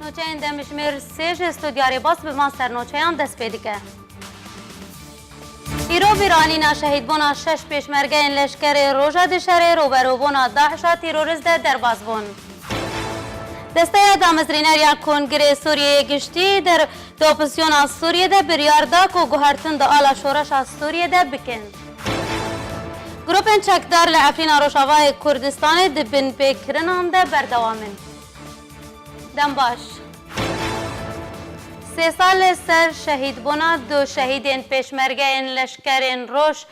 نوچهین دمشمیر سیج استودیاری باس به من سرنوچهیان دست پیدکه. ایرو بیرانینا شهید بونا 6 پیشمرگه این لشکر روژا دشره روبرو بونا داعشا تیروریست در باز بون. دسته دامزرینریا کنگره سوریه گشتی در اپوزیسیون از سوریه ده بریاردا کو گوهرتن دا آلا شورش از سوریه ده بکن. گروپن چکدار لعفرین روشاوای کردستان دبن بکرنان ده بردوامن. دم باش. 3 سال سر شهید بونا دو شهیدین پیشمرگه این لشکرین روش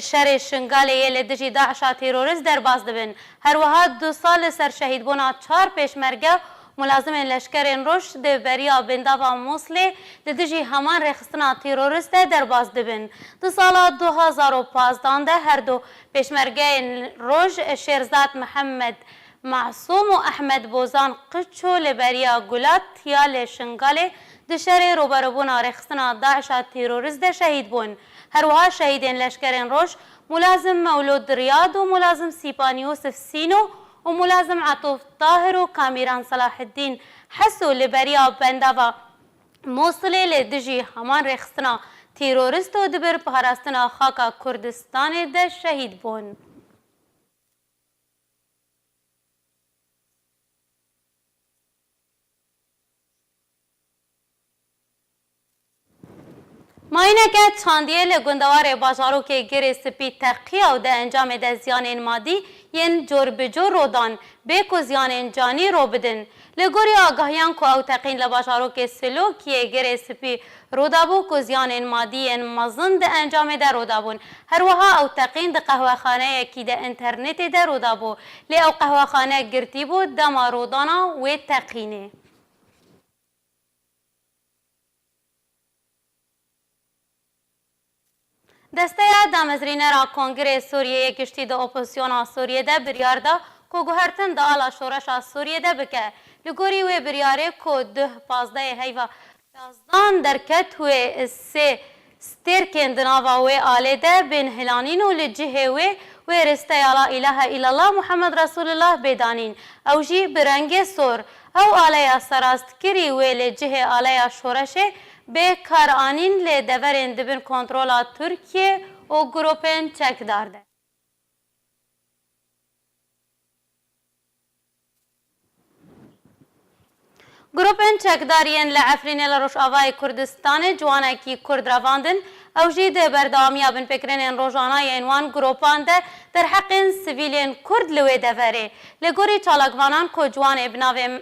شر شنگال یل دجی داعشا تیروریست در باز دبن. هر وها 2 سال سر شهید بونا 4 پیشمرگه ملازم لشکرین روش ده بریا بنداوا موصلی ده دجی همان رخصتنا تیروریست در باز دبن. 2 سال 2015 ده هر دو پیشمرگه روش شیرزاد محمد معصوم و احمد بوزان قچو لبریا گلات تیال شنگال دشره روبروبونا رخصتنا داعشا تیروریست ده شهید بون. هر وها شهیدین لشکرین روش ملازم مولود ریاض و ملازم سیپان یوسف سینو و ملازم عطوف طاهر و کامیران صلاح الدین حسو لبریا بنداوا موصلی لدجی همان رخصتنا تیروریست و دبر پاراستنا خاکا کردستان ده شهید بون. ماینه که چاندیه لگندوار بازارو که گره سپی تقیه و ده انجام ده زیان مادی ین جور بجور رو دان بیکو زیان جانی رو بدن. لگوری آگاهیان که او تقین لبازارو که سلوکیه گره سپی رو دابو که زیان مادی ین مزن ده انجام ده رو دابون. هر وها او تقین ده قهوه خانه یکی ده انترنت ده رو دابو. لی او قهوه خانه گرتی بود دما رو دانا و تقینه. دسته دامزرینرا کنگره سوریه کشتی ده اپوزیسیون سوریه ده بریاردا که گوهرتن ده آلا شورش سوریه ده بکه. لگوری و بریاره که 12 هیوا 16 درکت و 3 سترکن دناوا و آله ده بین هلانین و لجهه و رسته الا اله الا الله محمد رسول الله بدانین. او جی برنگ سور او آله سراست کری و لجهه آله شورشه به کارآنین لی دورین دبن کنترولا ترکیه و گروپن چک دارده. گروپن چک دارین لعفرین لروش آوای کردستان جوانه کی کرد رواندن او جی ده بردامیا بن فکرین روزانه اینوان گروپان ده در حق سویلین کرد لوی دوره. لگوری چالاگوانان که جوان ابناویم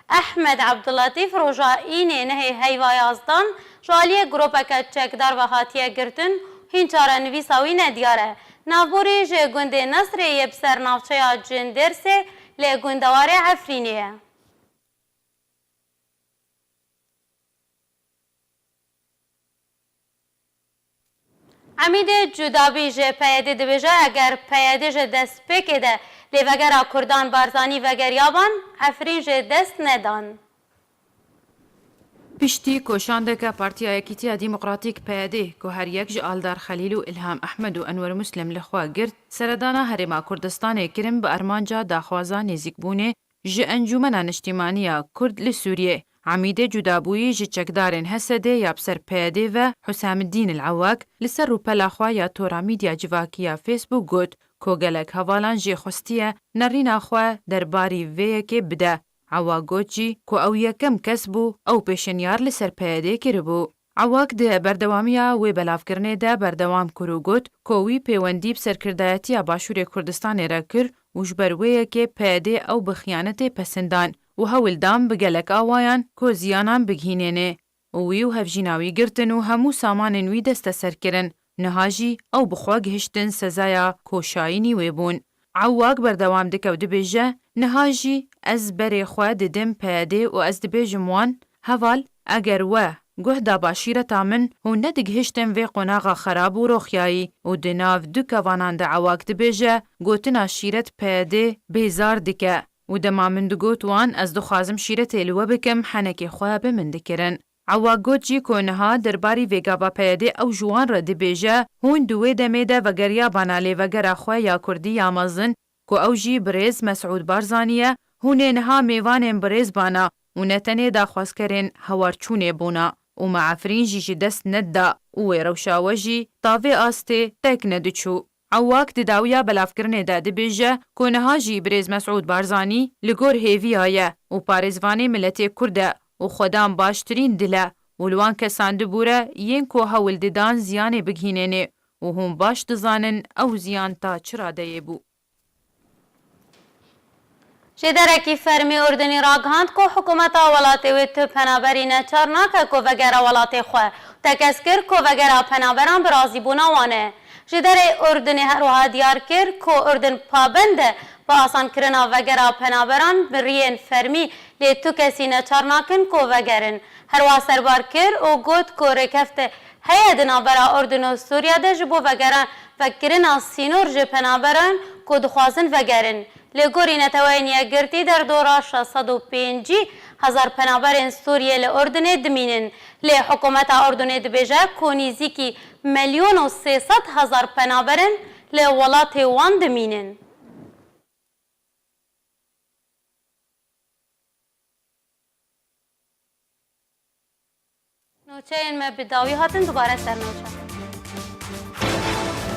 احمد عبداللطیف روژا اینه نهی هیوای ازدان جالی گروپک چکدار و خاطیه گرتن هینچاره نویساوی ندیاره. نابوری جه گنده نصر یه بسر نافچه جندرسه لی گندوار عفرینیه. عمید جدابی جه پیاده دبیجه اگر پیاده جه دست بکده لی وگر کردان بارزانی وگر یابان عفرین جه دست ندان. پشتی کوشانده که پارتیا یکیتیا دیموکراتیک پیاده که هر یک جالدار خلیل و الهام احمد و انور مسلم لخوا گرد سردانا هرما کردستان کرم به ارمانجا داخوازا نزیک بونه جه انجومنان اجتماعیه کرد لسوریه. عمید جدابوی جه چکدارن حسده یابسر پیاده و حسام الدین العواق لسر رو پلاخوا یا تورا میدیا جواکیا فیسبوک گود که گلک حوالان جه خستیه نرین آخوا در باری ویه که بده. عواقوت جی که او یکم کس بو او پیشنیار لسر پیاده کربو. عواق ده بردوامیا و بلاف کرنه ده بردوام کرو گود که وی پیوندی بسرکردایتی باشور کردستان را کر وجبرویه که پیاده او بخیانت پسندان و هولدام بگلک آوایان که زیانان بگهیننه. وی و هفجیناوی گرتن و همو سامان وی دست سر کرن نهاجی او بخوا گهشتن سزایا که شاینی ویبون. عواق بردوام دکو دبیجه نهاجی از بری خواه ددم پیاده و از دبیجم وان هوال اگر و گوه دا باشیرتا من و ندگهشتن وی قناغا خراب و روخیایی و دناو دو کوانان دا عواق دبیجه گوتنا شیرت پیاده بیزار دکه و دما من دگوت وان از دخوازم شیرت الوه بکم حنکی خواه بمن دکرن. عواق گوت جی کنها درباری ویگاوا پیاده او جوان را دبیجه هون دوی دمیده و گریا بانالی و گرا خواه یا کردی یا مزن که او جی بریز مسعود بارزانیه هونه نها میوان بریز بانا û netenê daxwazkerên hewarçûnê bûna û meafirîn jî ji dest nedda û wê rewşa we jî tavê astê tek nediçû. Ewak di dawiya belavkirinê de dibêje ku niha jî Birêz Mesûd Barzanî li gor hêviya ye û parêzvanê miletê Kurd e û xwedan baştirîn dil e û li wan kesan dibûre yên ku hewil didan ziyanê bigihînêne û hûn baş dizanin ew ziyan ta çi radeyê bû. Ji derekî fermî Urdunî ragihand ku hikûmeta welatê wê tu penaberî neçar nake ku vegera welatê xwe tekez kir ku vegera penaberan bi razîbûna wan e. Ji derê Urdunê her wiha diyar kir ku Urdun pabend e bi asankirina vegera penaberan bi riyên fermî lê tu kesî neçar nakin ku vegerin. Her wiha serbar kir û got ku rêkefte heye di navbera Urdun û Sûriya de ji bo vekirina sînor ji penaberan ku dixwazin vegerin. Li gorî neteweyên yekgirtî derdora 650,000 penaberên Sûriyê li Urdunê dimînin. Lê hikûmeta Urdunê dibêje ku nîzîkî 1,300,000 penaberin li welatê wan dimînin. Nûçeyên me bi dawî hatin dubare sernûçe.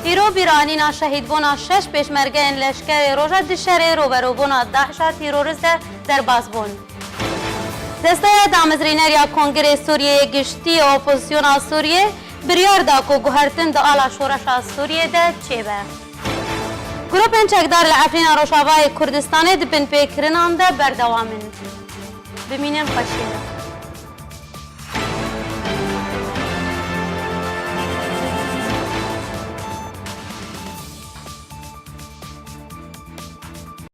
Îro bîranîna şehîdbûna 6 pêşmergeyên leşkerê Roja di şerê roberûbûna Daişa tîrorîst de derbas bûn. Desteya damezrîneriya Kongrê Sûriyeyê giştî opozisyona Sûriyê biryar da ku guhertin di ala şoreşa Sûriyê de çêbe. Grupên çekdar li Efrîna Rojavayê Kurdistanê di bin pêkirinan de berdewam in. Bimînin xweşiyê.